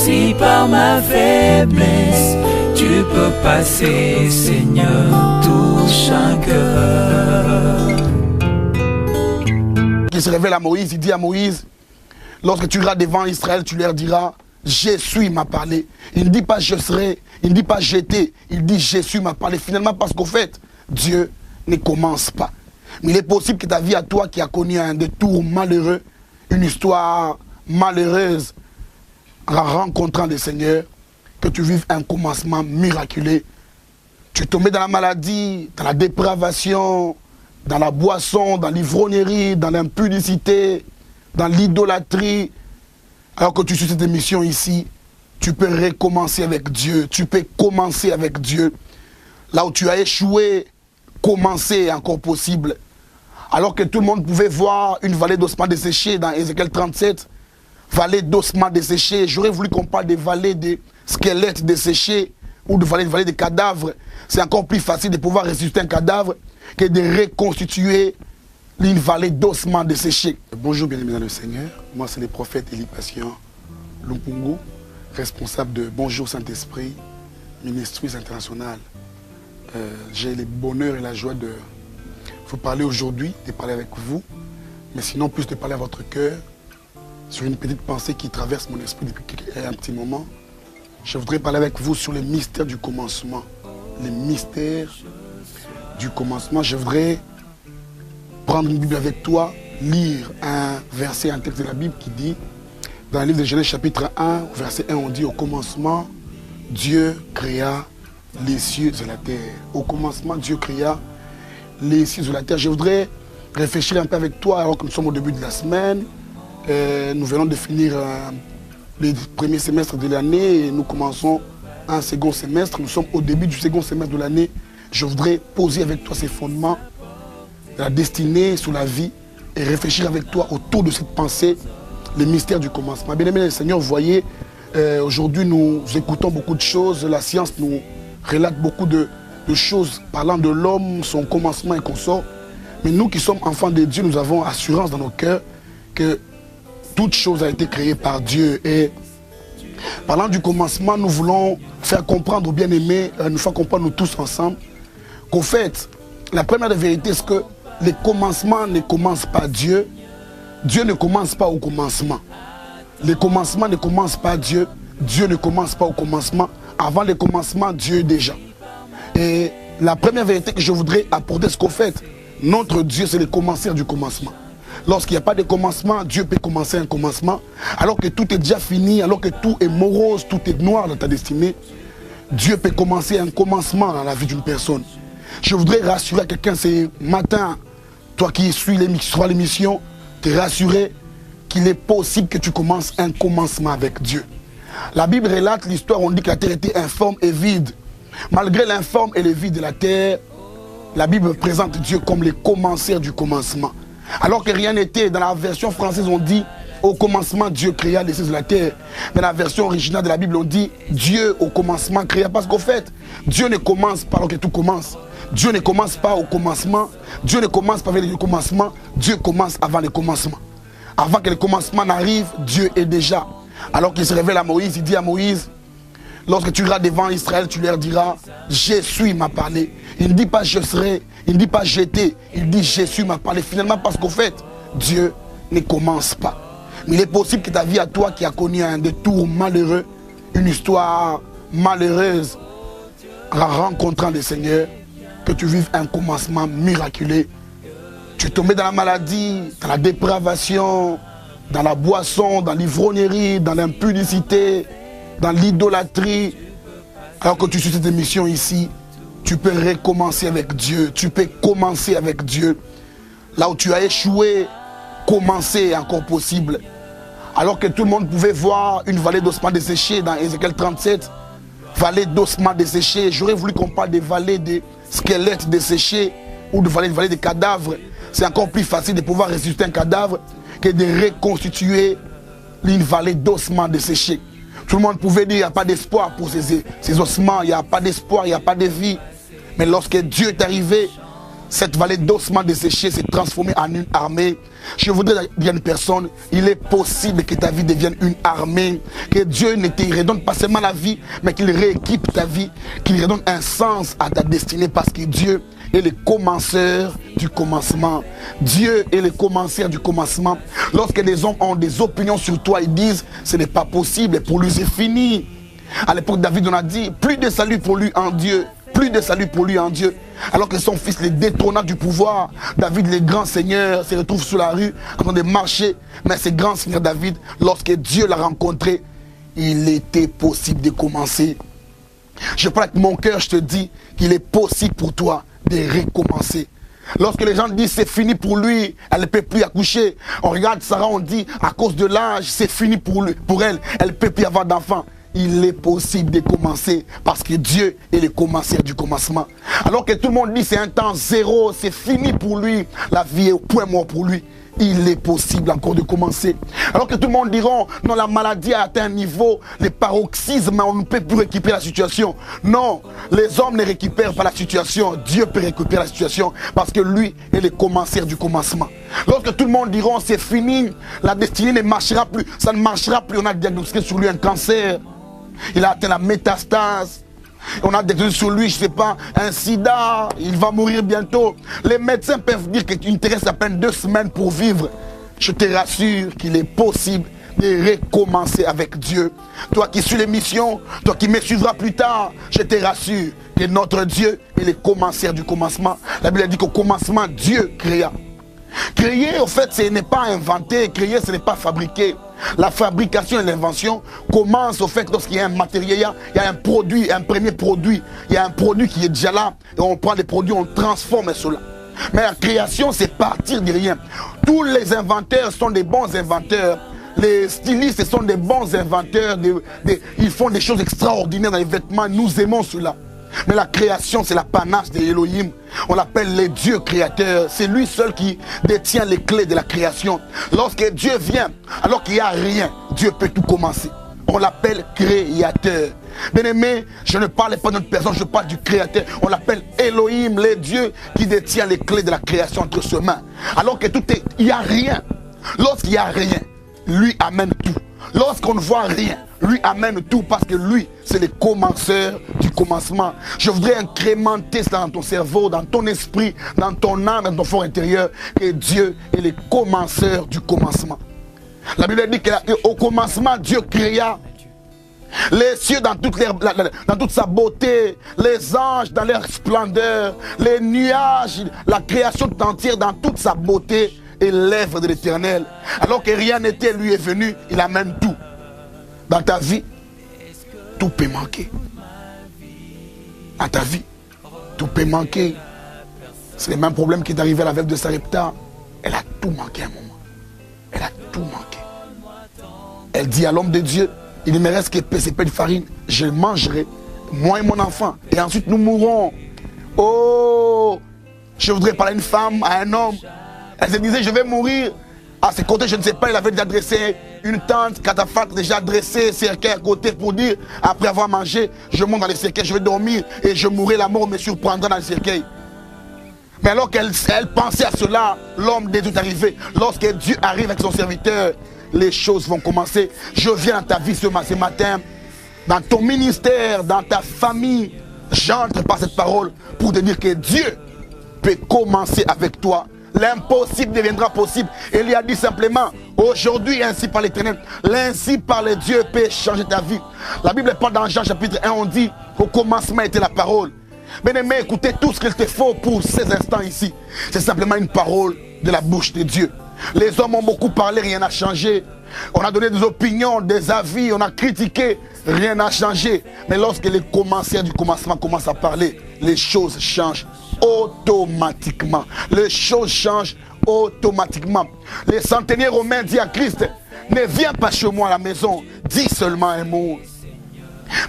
Si par ma faiblesse, tu peux passer, Seigneur, touche un cœur. Il se révèle à Moïse, il dit à Moïse, lorsque tu iras devant Israël, tu leur diras, Jésus m'a parlé. Il ne dit pas je serai, il ne dit pas j'étais, il dit Jésus m'a parlé. Finalement, parce qu'au fait, Dieu ne commence pas. Mais il est possible que ta vie à toi qui a connu un détour malheureux, une histoire malheureuse, en rencontrant le Seigneur, que tu vives un commencement miraculeux. Tu es tombé dans la maladie, dans la dépravation, dans la boisson, dans l'ivrognerie, dans l'impudicité, dans l'idolâtrie. Alors que tu suis cette émission ici, tu peux recommencer avec Dieu. Tu peux commencer avec Dieu. Là où tu as échoué, commencer est encore possible. Alors que tout le monde pouvait voir une vallée d'ossements desséchés dans Ézéchiel 37, vallée d'ossements desséchés. J'aurais voulu qu'on parle des vallées de squelettes desséchés ou de vallées de cadavres. C'est encore plus facile de pouvoir ressusciter un cadavre que de reconstituer une vallée d'ossements desséchés. Bonjour bien-aimés dans le Seigneur. Moi c'est le prophète Élie Patient Lumpungu, responsable de Bonjour Saint-Esprit, Ministries International. J'ai le bonheur et la joie de vous parler aujourd'hui, de parler avec vous, mais sinon plus de parler à votre cœur sur une petite pensée qui traverse mon esprit depuis un petit moment. Je voudrais parler avec vous sur les mystères du commencement. Les mystères du commencement. Je voudrais prendre une Bible avec toi, lire un verset, un texte de la Bible qui dit, dans le livre de Genèse chapitre 1, verset 1, on dit, au commencement, Dieu créa les cieux et la terre. Au commencement, Dieu créa les cieux et la terre. Je voudrais réfléchir un peu avec toi, alors que nous sommes au début de la semaine. Nous venons de finir le premier semestre de l'année et nous commençons un second semestre. Nous sommes au début du second semestre de l'année. Je voudrais poser avec toi ces fondements de la destinée sur la vie et réfléchir avec toi autour de cette pensée, les mystères du commencement. Bien aimé le Seigneur, vous voyez, aujourd'hui nous écoutons beaucoup de choses. La science nous relate beaucoup de choses parlant de l'homme, son commencement et consort. Mais nous qui sommes enfants de Dieu, nous avons assurance dans nos cœurs que toute chose a été créée par Dieu. Et parlant du commencement, nous voulons faire comprendre aux bien-aimés, nous faire comprendre nous tous ensemble, qu'au fait, la première des vérités, c'est que le commencement ne commence pas Dieu. Dieu ne commence pas au commencement. Le commencement ne commence pas Dieu. Dieu ne commence pas au commencement. Avant le commencement, Dieu est déjà. Et la première vérité que je voudrais apporter, c'est qu'au fait, notre Dieu, c'est le commenceur du commencement. Lorsqu'il n'y a pas de commencement, Dieu peut commencer un commencement. Alors que tout est déjà fini, alors que tout est morose, tout est noir dans ta destinée, Dieu peut commencer un commencement dans la vie d'une personne. Je voudrais rassurer à quelqu'un ce matin, toi qui suis l'émission, te rassurer qu'il est possible que tu commences un commencement avec Dieu. La Bible relate l'histoire, on dit que la terre était informe et vide. Malgré l'informe et le vide de la terre, la Bible présente Dieu comme le commenceur du commencement. Alors que rien n'était, dans la version française on dit au commencement Dieu créa les cieux et la terre. Dans la version originale de la Bible on dit Dieu au commencement créa. Parce qu'au fait, Dieu ne commence pas alors que tout commence. Dieu ne commence pas au commencement. Dieu ne commence pas avec le commencement. Dieu commence avant le commencement. Avant que le commencement n'arrive, Dieu est déjà. Alors qu'il se révèle à Moïse, il dit à Moïse, lorsque tu iras devant Israël, tu leur diras, Jésus m'a parlé. Il ne dit pas je serai, il ne dit pas j'étais, il dit Jésus m'a parlé. Finalement, parce qu'au fait, Dieu ne commence pas. Mais il est possible que ta vie à toi qui a connu un détour malheureux, une histoire malheureuse, en rencontrant le Seigneur, que tu vives un commencement miraculeux. Tu es tombé dans la maladie, dans la dépravation, dans la boisson, dans l'ivrognerie, dans l'impudicité, dans l'idolâtrie. Alors que tu suis cette émission ici, tu peux recommencer avec Dieu. Tu peux commencer avec Dieu. Là où tu as échoué, commencer est encore possible. Alors que tout le monde pouvait voir une vallée d'ossements desséchés dans Ézéchiel 37, vallée d'ossements desséchés. J'aurais voulu qu'on parle des vallées de squelettes desséchés ou de vallées de cadavres. C'est encore plus facile de pouvoir ressusciter un cadavre que de reconstituer une vallée d'ossements desséchés. Tout le monde pouvait dire qu'il n'y a pas d'espoir pour ces ossements, il n'y a pas d'espoir, il n'y a pas de vie. Mais lorsque Dieu est arrivé, cette vallée d'ossements desséchés s'est transformée en une armée. Je voudrais dire à une personne, il est possible que ta vie devienne une armée, que Dieu ne te redonne pas seulement la vie, mais qu'il rééquipe ta vie, qu'il redonne un sens à ta destinée, parce que Dieu est le commenceur du commencement. Dieu est le commenceur du commencement. Lorsque les hommes ont des opinions sur toi, ils disent, ce n'est pas possible, pour lui c'est fini. À l'époque, David, on a dit, plus de salut pour lui en Dieu. Plus de salut pour lui en Dieu. Alors que son fils les détrôna du pouvoir. David, le grand seigneur, se retrouve sur la rue en train de marcher. Mais ce grand seigneur David, lorsque Dieu l'a rencontré, il était possible de commencer. Je parle avec mon cœur, je te dis qu'il est possible pour toi de recommencer. Lorsque les gens disent c'est fini pour lui, elle ne peut plus accoucher. On regarde Sarah, on dit à cause de l'âge, c'est fini pour elle, elle ne peut plus avoir d'enfant. Il est possible de commencer parce que Dieu est le commenceur du commencement. Alors que tout le monde dit c'est un temps zéro, c'est fini pour lui, la vie est au point mort pour lui. Il est possible encore de commencer. Alors que tout le monde diront non, la maladie a atteint un niveau, les paroxysmes, on ne peut plus récupérer la situation. Non, les hommes ne récupèrent pas la situation. Dieu peut récupérer la situation parce que lui est le commenceur du commencement. Lorsque tout le monde diront c'est fini, la destinée ne marchera plus, ça ne marchera plus, on a diagnostiqué sur lui un cancer. Il a atteint la métastase. On a diagnostiqué sur lui, je ne sais pas, un sida. Il va mourir bientôt. Les médecins peuvent dire qu'il te reste à peine 2 semaines pour vivre. Je te rassure qu'il est possible de recommencer avec Dieu. Toi qui suis l'émission, toi qui me suivras plus tard, je te rassure que notre Dieu est le commenceur du commencement. La Bible dit qu'au commencement, Dieu créa. Créer, au fait, ce n'est pas inventer. Créer, ce n'est pas fabriquer. La fabrication et l'invention commencent au fait lorsqu'il y a un matériel, il y a un produit, un premier produit. Il y a un produit qui est déjà là. Et on prend des produits, on transforme cela. Mais la création, c'est partir de rien. Tous les inventeurs sont des bons inventeurs. Les stylistes sont des bons inventeurs. Ils font des choses extraordinaires dans les vêtements. Nous aimons cela. Mais la création, c'est la panache de Elohim. On l'appelle le Dieu créateur. C'est lui seul qui détient les clés de la création. Lorsque Dieu vient, alors qu'il n'y a rien, Dieu peut tout commencer. On l'appelle créateur. Bien aimé, je ne parle pas de notre personne, je parle du créateur. On l'appelle Elohim, le Dieu qui détient les clés de la création entre ses mains. Alors que tout est, il n'y a rien. Lorsqu'il n'y a rien, lui amène tout. Lorsqu'on ne voit rien, lui amène tout parce que lui, c'est le commenceur du commencement. Je voudrais incrémenter cela dans ton cerveau, dans ton esprit, dans ton âme, dans ton fort intérieur, que Dieu est le commenceur du commencement. La Bible dit qu'au commencement, Dieu créa les cieux dans toute sa beauté, les anges dans leur splendeur, les nuages, la création tout entière dans toute sa beauté et l'œuvre de l'Éternel. Alors que rien n'était, lui est venu, il amène tout. Dans ta vie, tout peut manquer. Dans ta vie, tout peut manquer. C'est le même problème qui est arrivé à la veuve de Sarepta. Elle a tout manqué à un moment. Elle a tout manqué. Elle dit à l'homme de Dieu, il ne me reste que ces peu de farine, je le mangerai, moi et mon enfant, et ensuite nous mourrons. Oh, je voudrais parler à une femme, à un homme. Elle se disait, je vais mourir. À ses côtés, je ne sais pas, il avait déjà dressé une tente, catafalque, déjà dressé, cercueil à côté pour dire, après avoir mangé, je monte dans le cercueil, je vais dormir et je mourrai, la mort me surprendra dans le cercueil. Mais alors qu'elle pensait à cela, l'homme de Dieu est arrivé. Lorsque Dieu arrive avec son serviteur, les choses vont commencer. Je viens dans ta vie ce matin, dans ton ministère, dans ta famille. J'entre par cette parole pour te dire que Dieu peut commencer avec toi. L'impossible deviendra possible. Il lui a dit simplement, aujourd'hui, ainsi par l'Éternel, l'ainsi par le Dieu peut changer ta vie. La Bible parle dans Jean chapitre 1, on dit qu'au commencement était la parole. Bien-aimé, écoutez tout ce qu'il te faut pour ces instants ici. C'est simplement une parole de la bouche de Dieu. Les hommes ont beaucoup parlé, rien n'a changé. On a donné des opinions, des avis, on a critiqué, rien n'a changé. Mais lorsque les commenceurs du commencement commencent à parler, les choses changent automatiquement. Les choses changent automatiquement. Les centeniers romains disent à Christ, ne viens pas chez moi à la maison, dis seulement un mot.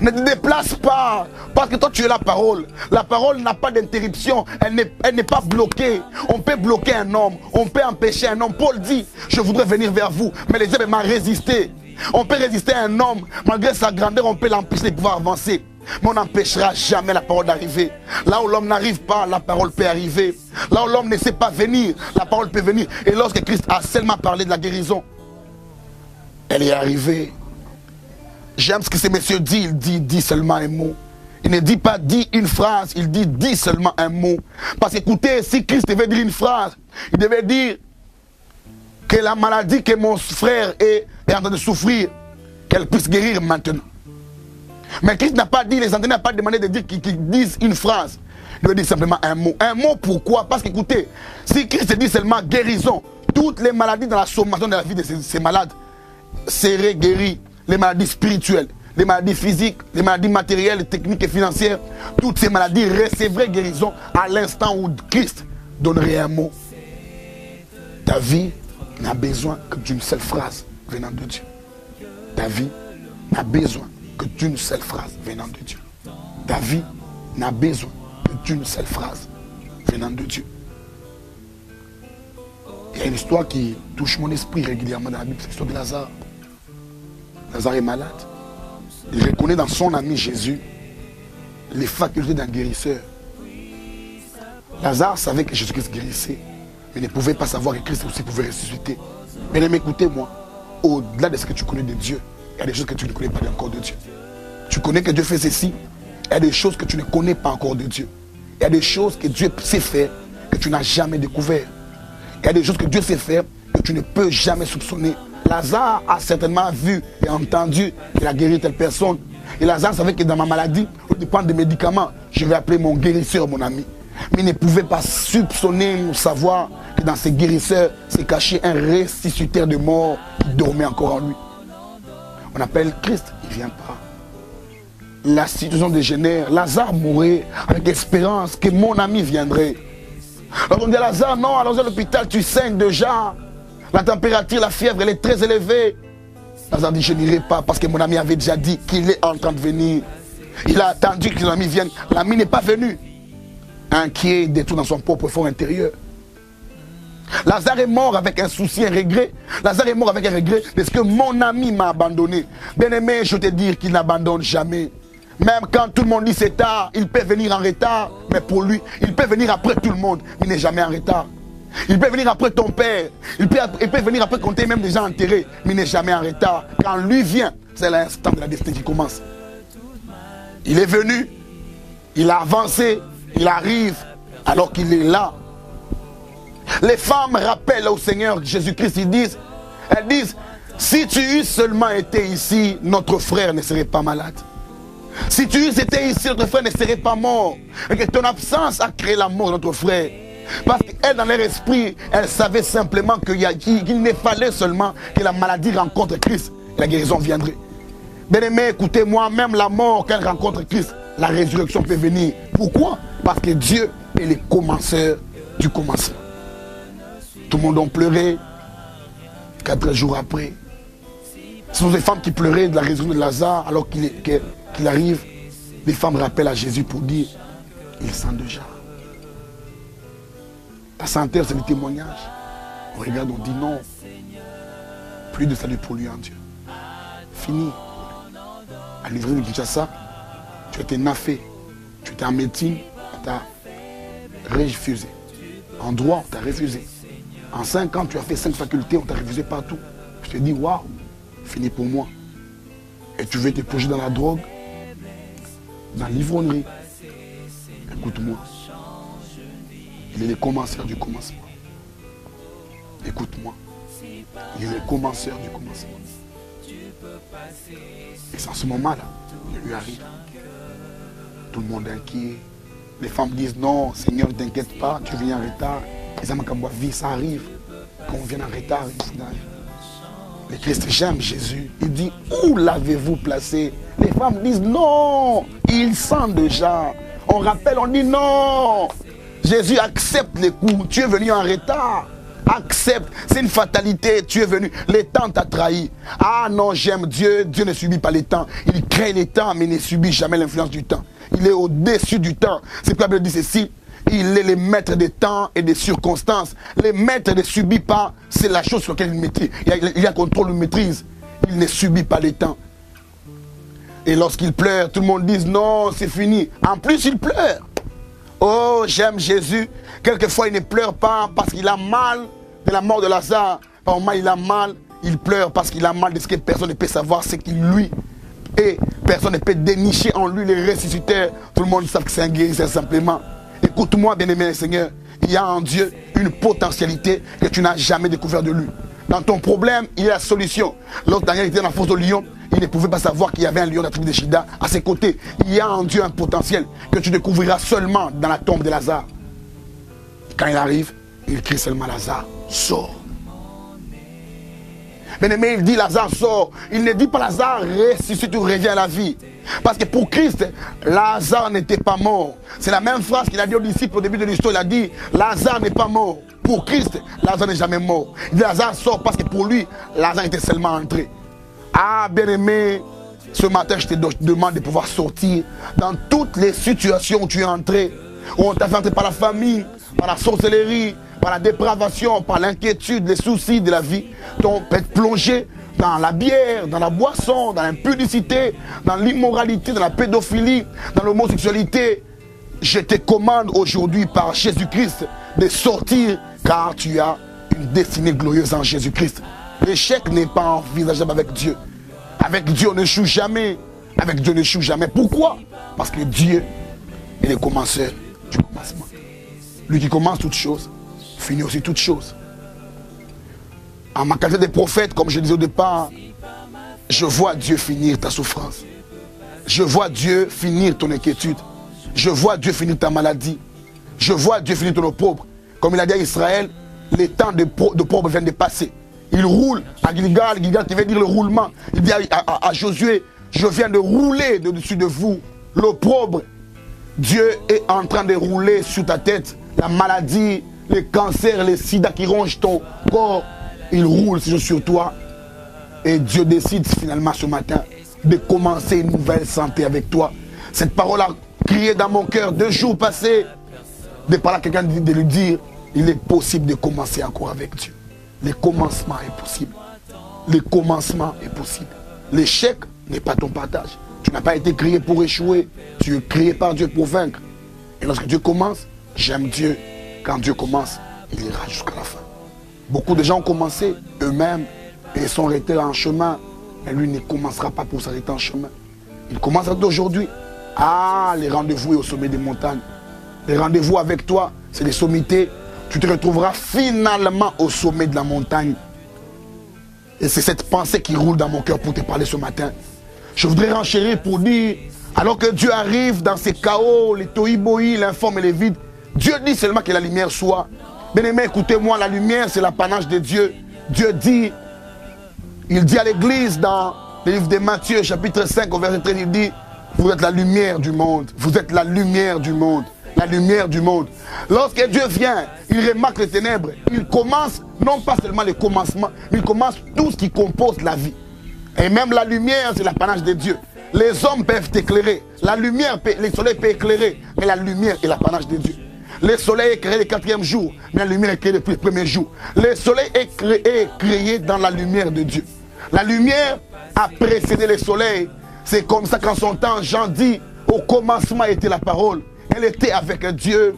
Ne te déplace pas, parce que toi tu es la parole. La parole n'a pas d'interruption, elle n'est pas bloquée. On peut bloquer un homme, on peut empêcher un homme. Paul dit, je voudrais venir vers vous, mais les hommes m'ont résisté. On peut résister à un homme, malgré sa grandeur, on peut l'empêcher de pouvoir avancer. Mais on n'empêchera jamais la parole d'arriver. Là où l'homme n'arrive pas, la parole peut arriver. Là où l'homme ne sait pas venir, la parole peut venir. Et lorsque Christ a seulement parlé de la guérison, elle est arrivée. J'aime ce que ce monsieur dit. Il dit seulement un mot. Il ne dit pas dit une phrase, il dit seulement un mot. Parce qu'écoutez, si Christ devait dire une phrase, il devait dire que la maladie que mon frère est en train de souffrir, qu'elle puisse guérir maintenant. Mais Christ n'a pas dit, les enseignants n'ont pas demandé de dire qu'ils disent une phrase. Il veut dire simplement un mot. Un mot pourquoi? Parce qu'écoutez, si Christ dit seulement guérison, toutes les maladies dans la sommation de la vie de ces malades seraient guéries. Les maladies spirituelles, les maladies physiques, les maladies matérielles, techniques et financières, toutes ces maladies recevraient guérison à l'instant où Christ donnerait un mot. Ta vie n'a besoin que d'une seule phrase venant de Dieu. Ta vie n'a besoin que d'une seule phrase venant de Dieu. Ta vie n'a besoin que d'une seule phrase venant de Dieu. Il y a une histoire qui touche mon esprit régulièrement dans la Bible, c'est l'histoire de Lazare. Lazare est malade. Il reconnaît dans son ami Jésus les facultés d'un guérisseur. Lazare savait que Jésus-Christ guérissait, mais ne pouvait pas savoir que Christ aussi pouvait ressusciter. Mais écoutez-moi, au-delà de ce que tu connais de Dieu, il y a des choses que tu ne connais pas encore de Dieu. Tu connais que Dieu fait ceci, il y a des choses que tu ne connais pas encore de Dieu. Il y a des choses que Dieu sait faire que tu n'as jamais découvert. Il y a des choses que Dieu sait faire que tu ne peux jamais soupçonner. Lazare a certainement vu et entendu qu'il a guéri telle personne. Et Lazare savait que dans ma maladie, au lieu de prendre des médicaments, je vais appeler mon guérisseur, mon ami. Mais il ne pouvait pas soupçonner ou savoir que dans ces guérisseurs s'est caché un ressuscitaire de mort qui dormait encore en lui. On appelle Christ, il ne vient pas. La situation dégénère. Lazare mourait avec l'espérance que mon ami viendrait. Alors on dit à Lazare, non, allons à l'hôpital, tu saignes déjà. La température, la fièvre, elle est très élevée. Lazare dit, je n'irai pas parce que mon ami avait déjà dit qu'il est en train de venir. Il a attendu que l'ami vienne. L'ami n'est pas venu. Inquiet, détruit dans son propre fort intérieur. Lazare est mort avec un souci, un regret. Lazare est mort avec un regret parce que mon ami m'a abandonné. Bien-aimé, je te dis qu'il n'abandonne jamais. Même quand tout le monde dit c'est tard, il peut venir en retard. Mais pour lui, il peut venir après tout le monde. Il n'est jamais en retard. Il peut venir après ton père. Il peut venir après qu'on t'ait même déjà enterré. Mais il n'est jamais en retard. Quand lui vient, c'est l'instant de la destinée qui commence. Il est venu. Il a avancé. Il arrive alors qu'il est là. Les femmes rappellent au Seigneur Jésus-Christ. Elles disent, si tu eusses seulement été ici, notre frère ne serait pas malade. Si tu eusses été ici, notre frère ne serait pas mort. Et que ton absence a créé la mort de notre frère. Parce qu'elle, dans leur esprit, elle savait simplement qu'il ne fallait seulement que la maladie rencontre Christ. Et la guérison viendrait. Bien-aimé, écoutez-moi, même la mort, quand elle rencontre Christ, la résurrection peut venir. Pourquoi? Parce que Dieu est le commenceur du commencement. Tout le monde a pleuré. 4 jours après. Ce sont des femmes qui pleuraient de la résurrection de Lazare alors qu'il arrive. Les femmes rappellent à Jésus pour dire, il sent déjà. La senteur, c'est le témoignage. On regarde, on dit non. Plus de salut pour lui en Dieu. Fini. À l'ivraie de Kinshasa, tu as été naffé. Tu étais en médecine, on t'a refusé. En droit, on t'a refusé. En 5 ans, tu as fait 5 facultés, on t'a refusé partout. Je te dis, waouh, fini pour moi. Et tu veux te plonger dans la drogue, dans l'ivrognerie. Écoute-moi. Il est le commenceur du commencement. Écoute-moi. Il est le commenceur du commencement. Et c'est en ce moment-là, il lui arrive. Tout le monde est inquiet. Les femmes disent non, Seigneur, ne t'inquiète pas, tu viens en retard. Les hommes comme vie, ça arrive. Quand on vient en retard, il faut arriver. Le Christ, j'aime Jésus. Il dit, où l'avez-vous placé? Les femmes disent non, il sent déjà. On rappelle, on dit non. Jésus accepte les coups. Tu es venu en retard. Accepte. C'est une fatalité. Tu es venu. Le temps t'a trahi. Ah non, j'aime Dieu. Dieu ne subit pas les temps. Il crée les temps, mais ne subit jamais l'influence du temps. Il est au-dessus du temps. C'est pourquoi la Bible dit ceci. Il est le maître des temps et des circonstances. Le maître ne subit pas. C'est la chose sur laquelle il maîtrise. Il a contrôle, il maîtrise. Il ne subit pas les temps. Et lorsqu'il pleure, tout le monde dit non, c'est fini. En plus, il pleure. Oh, j'aime Jésus. Quelquefois, il ne pleure pas parce qu'il a mal de la mort de Lazare. Par moment, il a mal, il pleure parce qu'il a mal de ce que personne ne peut savoir, c'est qu'il lui est. Personne ne peut dénicher en lui les ressusciteurs. Tout le monde sait que c'est un guérisseur simplement. Écoute-moi, bien-aimé Seigneur, il y a en Dieu une potentialité que tu n'as jamais découvert de lui. Dans ton problème, il y a la solution. Lorsque Daniel était dans la fosse de lion, il ne pouvait pas savoir qu'il y avait un lion de la tribu de Juda à ses côtés. Il y a en Dieu un potentiel que tu découvriras seulement dans la tombe de Lazare. Quand il arrive, il crie seulement Lazare, sors. Bien-aimé, il dit Lazare sort. Il ne dit pas Lazare ressuscite ou revient à la vie. Parce que pour Christ, Lazare n'était pas mort. C'est la même phrase qu'il a dit aux disciples au début de l'histoire. Il a dit Lazare n'est pas mort. Pour Christ, Lazare n'est jamais mort. Il dit Lazare sort parce que pour lui, Lazare était seulement entré. Ah, bien-aimé, ce matin, je te demande de pouvoir sortir dans toutes les situations où tu es entré. Où on t'a fait entrer par la famille, par la sorcellerie, par la dépravation, par l'inquiétude, les soucis de la vie. On peut être plongé dans la bière, dans la boisson, dans l'impudicité, dans l'immoralité, dans la pédophilie, dans l'homosexualité. Je te commande aujourd'hui par Jésus-Christ de sortir car tu as une destinée glorieuse en Jésus-Christ. L'échec n'est pas envisageable avec Dieu. Avec Dieu, on n'échoue jamais. Avec Dieu, on n'échoue jamais. Pourquoi? Parce que Dieu est le commenceur du commencement. Lui qui commence toutes choses, finit aussi toutes choses. En ma qualité de prophète, comme je disais au départ, je vois Dieu finir ta souffrance. Je vois Dieu finir ton inquiétude. Je vois Dieu finir ta maladie. Je vois Dieu finir ton opprobre. Comme il a dit à Israël, les temps de pauvre viennent de passer. Il roule à Gilgal, Gilgal qui veut dire le roulement. Il dit à Josué, je viens de rouler de dessus de vous l'opprobre. Dieu est en train de rouler sur ta tête la maladie, les cancers, les sida qui rongent ton corps. Il roule sur toi. Et Dieu décide finalement ce matin de commencer une nouvelle santé avec toi. Cette parole a crié dans mon cœur 2 jours passés. De parler à quelqu'un de lui dire, il est possible de commencer encore avec Dieu. Le commencement est possible. Le commencement est possible. L'échec n'est pas ton partage. Tu n'as pas été créé pour échouer. Tu es créé par Dieu pour vaincre. Et lorsque Dieu commence, j'aime Dieu. Quand Dieu commence, il ira jusqu'à la fin. Beaucoup de gens ont commencé eux-mêmes et sont arrêtés en chemin. Et lui ne commencera pas pour s'arrêter en chemin. Il commence d'aujourd'hui. Ah, les rendez-vous est au sommet des montagnes. Les rendez-vous avec toi, c'est des sommités. Tu te retrouveras finalement au sommet de la montagne. Et c'est cette pensée qui roule dans mon cœur pour te parler ce matin. Je voudrais renchérir pour dire, alors que Dieu arrive dans ces chaos, les tohu-bohi, l'informe et les vides, Dieu dit seulement que la lumière soit. Bien-aimé, écoutez-moi, la lumière, c'est l'apanage de Dieu. Dieu dit, il dit à l'église dans le livre de Matthieu, chapitre 5, au verset 13, il dit, vous êtes la lumière du monde. Vous êtes la lumière du monde. La lumière du monde. Lorsque Dieu vient, il remarque les ténèbres. Il commence, non pas seulement le commencement, mais il commence tout ce qui compose la vie. Et même la lumière, c'est l'apanage de Dieu. Les hommes peuvent éclairer. La lumière, le soleil peut éclairer, mais la lumière est l'apanage de Dieu. Le soleil est créé le 4e jour, mais la lumière est créée depuis le 1er jour. Le soleil est créé dans la lumière de Dieu. La lumière a précédé le soleil. C'est comme ça qu'en son temps, Jean dit, au commencement était la parole. Elle était avec Dieu.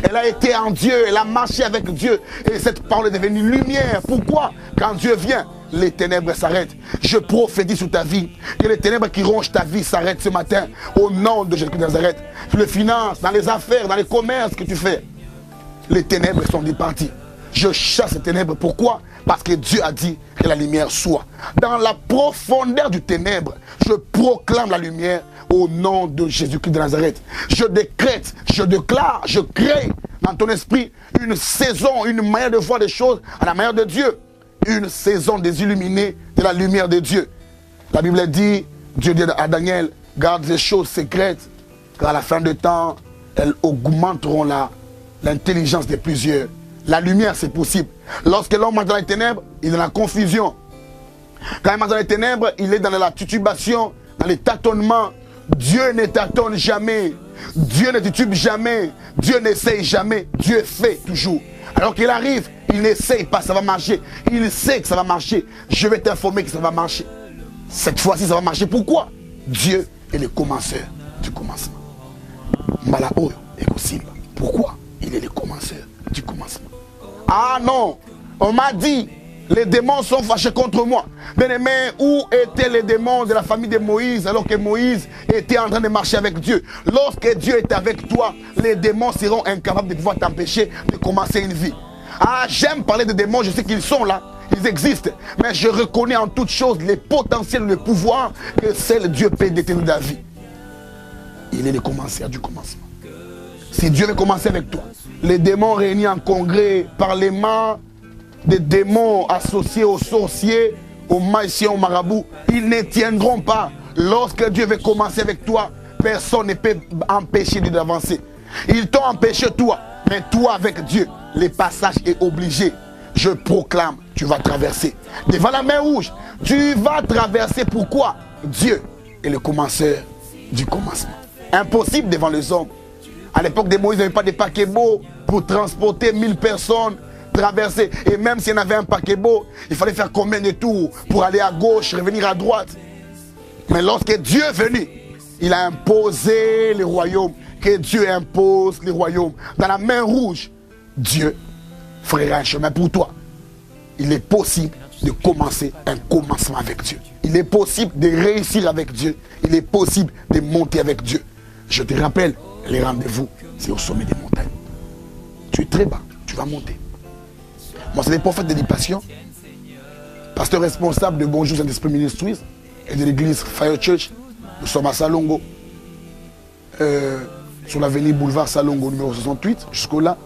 Elle a été en Dieu. Elle a marché avec Dieu. Et cette parole est devenue lumière. Pourquoi? Quand Dieu vient, les ténèbres s'arrêtent. Je prophétise sur ta vie que les ténèbres qui rongent ta vie s'arrêtent ce matin. Au nom de Jésus de Nazareth. Sur les finances, dans les affaires, dans les commerces que tu fais. Les ténèbres sont départies. Je chasse les ténèbres. Pourquoi? Parce que Dieu a dit que la lumière soit. Dans la profondeur du ténèbre, je proclame la lumière au nom de Jésus-Christ de Nazareth. Je décrète, je déclare, je crée dans ton esprit une saison, une manière de voir les choses à la manière de Dieu. Une saison des illuminés de la lumière de Dieu. La Bible dit, Dieu dit à Daniel, garde les choses secrètes, car à la fin du temps, elles augmenteront l'intelligence de plusieurs. La lumière, c'est possible. Lorsque l'homme marche dans les ténèbres, il est dans la confusion. Quand il marche dans les ténèbres, il est dans la titubation, dans les tâtonnements. Dieu ne tâtonne jamais. Dieu ne titube jamais. Dieu n'essaye jamais. Dieu fait toujours. Alors qu'il arrive, il n'essaye pas, ça va marcher. Il sait que ça va marcher. Je vais t'informer que ça va marcher. Cette fois-ci, ça va marcher. Pourquoi? Dieu est le commenceur du commencement. Malao et Simba. Pourquoi? Il est le commenceur du commencement. Ah non, on m'a dit, les démons sont fâchés contre moi. Bien-aimé, où étaient les démons de la famille de Moïse alors que Moïse était en train de marcher avec Dieu? Lorsque Dieu est avec toi, les démons seront incapables de pouvoir t'empêcher de commencer une vie. Ah, j'aime parler de démons, je sais qu'ils sont là, ils existent. Mais je reconnais en toute chose les potentiels, le pouvoir que seul Dieu peut détenir de la vie. Il est le commenceur du commencement. Si Dieu veut commencer avec toi, les démons réunis en congrès, parlement, des démons associés aux sorciers, aux magiciens, aux marabouts, ils ne tiendront pas. Lorsque Dieu veut commencer avec toi, personne ne peut empêcher Dieu d'avancer. Ils t'ont empêché toi, mais toi avec Dieu, le passage est obligé. Je proclame, tu vas traverser. Devant la main rouge, tu vas traverser. Pourquoi? Dieu est le commenceur du commencement. Impossible devant les hommes. À l'époque de Moïse, il n'y avait pas de paquebot pour transporter 1000 personnes, traverser. Et même s'il y en avait un paquebot, il fallait faire combien de tours pour aller à gauche, revenir à droite. Mais lorsque Dieu est venu, il a imposé le royaume. Que Dieu impose le royaume. Dans la main rouge, Dieu fera un chemin pour toi. Il est possible de commencer un commencement avec Dieu. Il est possible de réussir avec Dieu. Il est possible de monter avec Dieu. Je te rappelle, les rendez-vous, c'est au sommet des montagnes. Tu es très bas, tu vas monter. Moi, c'est le prophète de l'Ipassion, pasteur responsable de Bonjour Saint-Esprit Ministries et de l'église Fire Church. Nous sommes à Salongo, sur l'avenue Boulevard Salongo numéro 68, jusqu'au là.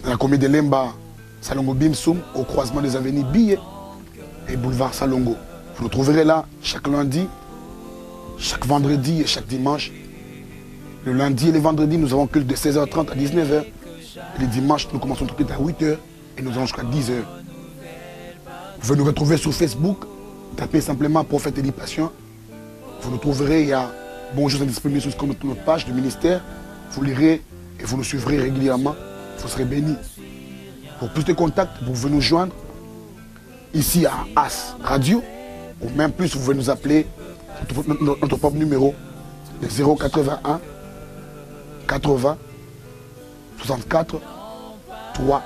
Dans la commune de Lemba, Salongo Bimsoum, au croisement des avenues Billet et Boulevard Salongo. Vous nous trouverez là chaque lundi, chaque vendredi et chaque dimanche. Le lundi et le vendredi, nous avons culte de 16h30 à 19h. Et les dimanches, nous commençons tout à 8h et nous allons jusqu'à 10h. Vous pouvez nous retrouver sur Facebook, tapez simplement Prophète Élie Passion. Vous nous trouverez, il y a Bonjour Saint-Esprit Ministries comme notre page du ministère. Vous lirez et vous nous suivrez régulièrement. Vous serez bénis. Pour plus de contacts, vous pouvez nous joindre ici à As Radio. Ou même plus, vous pouvez nous appeler notre propre numéro de 081 80 64 300.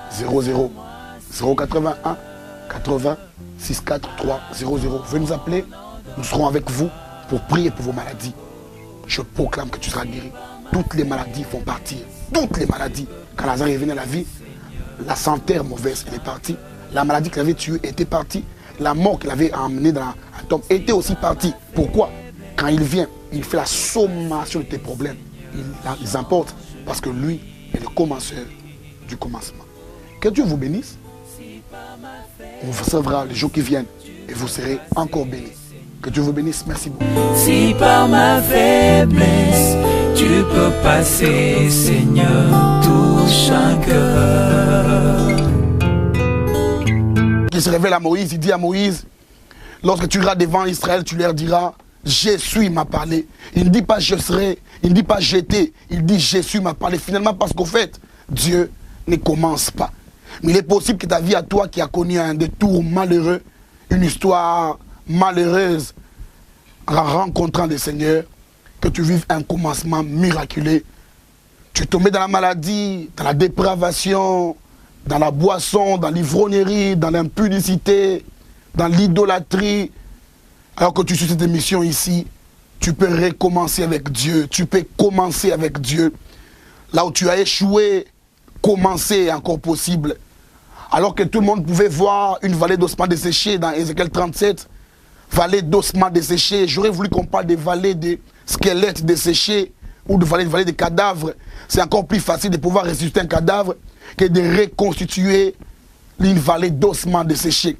081 80 64 300. Vous pouvez nous appeler, nous serons avec vous pour prier pour vos maladies. Je proclame que tu seras guéri. Toutes les maladies font partir. Toutes les maladies. Quand Lazare est venu à la vie, la santé mauvaise, elle est partie. La maladie qu'il avait tuée était partie. La mort qu'il avait emmenée dans un tombe était aussi partie. Pourquoi? Quand il vient, il fait la sommation de tes problèmes. Il les emporte parce que lui est le commenceur du commencement. Que Dieu vous bénisse. On vous servera les jours qui viennent et vous serez encore bénis. Que Dieu vous bénisse. Merci beaucoup. Si par ma faiblesse tu peux passer, Seigneur, touche un cœur. Il se révèle à Moïse, il dit à Moïse, lorsque tu iras devant Israël, tu leur diras, Jésus m'a parlé. Il ne dit pas je serai, il ne dit pas j'étais, il dit Jésus m'a parlé. Finalement, parce qu'au fait, Dieu ne commence pas. Mais il est possible que ta vie à toi qui a connu un détour malheureux, une histoire malheureuse, en rencontrant le Seigneur, que tu vives un commencement miraculeux. Tu es tombé dans la maladie, dans la dépravation, dans la boisson, dans l'ivrognerie, dans l'impudicité, dans l'idolâtrie. Alors que tu suis cette émission ici, tu peux recommencer avec Dieu. Tu peux commencer avec Dieu. Là où tu as échoué, commencer encore possible. Alors que tout le monde pouvait voir une vallée d'ossements desséchés dans Ézéchiel 37, vallée d'ossements desséchés. J'aurais voulu qu'on parle des vallées de squelettes desséchés ou de vallées de cadavres. C'est encore plus facile de pouvoir ressusciter un cadavre que de reconstituer une vallée d'ossements desséchés.